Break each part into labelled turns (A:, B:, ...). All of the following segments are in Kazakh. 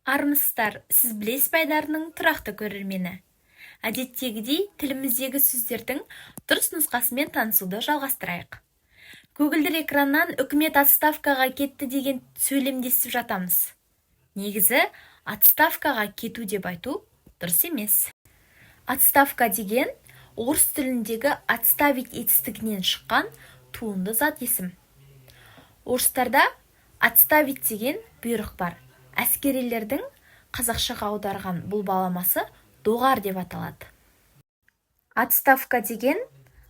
A: Армысыздар, сіз білесіз байдарының тұрақты көрермені. Әдеттегідей тіліміздегі сөздердің дұрыс нұсқасымен танысуды жалғастырайық. Көгілдір экраннан үкімет отставкаға кетті деген сөйлемді естіп жатамыз. Негізі отставкаға кету деп айту дұрыс емес. Отставка деген орыс тіліндегі отставить етістігінен шыққан туынды зат есім. Орыстарда отставить деген бұйрық бар. Әскерилердің қазақшаға аударған бұл баламасы доғар деп аталады. Отставка деген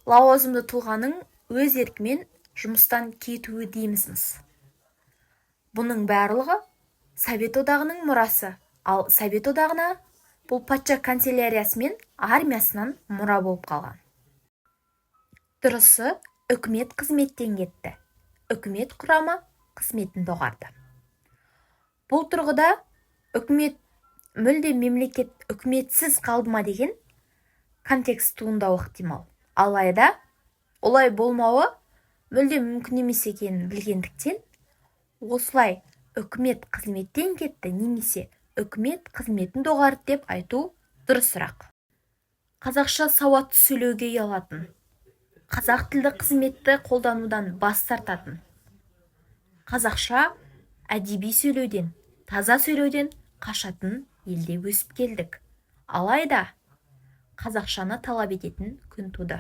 A: лауазымды тұлғаның өз еркімен жұмыстан кетуі дейміз. Бұның барлығы Совет одағының мұрасы, ал Совет одағына бұл патша канцеляриясы мен армиясынан мұра болып қалған. Дұрысы, үкімет қызметтен кетті. Үкімет құрамы қызметін доғарды. Бұл тұрғыда үкімет мүлде мемлекет үкіметсіз қалды ма деген контекст туындауы ықтимал. Алайда олай болмауы мүлде мүмкін емес екенін білгендіктен, осылай үкімет қызметтен кетті немесе үкімет қызметін доғарды деп айту дұрысырақ. Қазақша сауатты сөйлеуге ұялатын, қазақ тілді қызметті қолданудан бас тартатын, қазақша әдеби сөйлеуден, таза сөйлеуден қашатын елде өсіп келдік. Алайда қазақшаны талап ететін күн туды.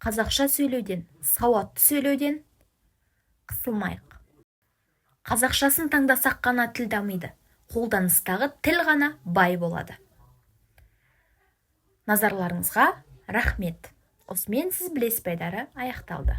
A: Қазақша сөйлеуден, сауатты сөйлеуден қысылмайық. Қазақшасын таңдасақ қана тіл дамиды, қолданыстағы тіл ғана бай болады. Назарларыңызға рахмет. Осымен сіз білесіз байдары аяқталды.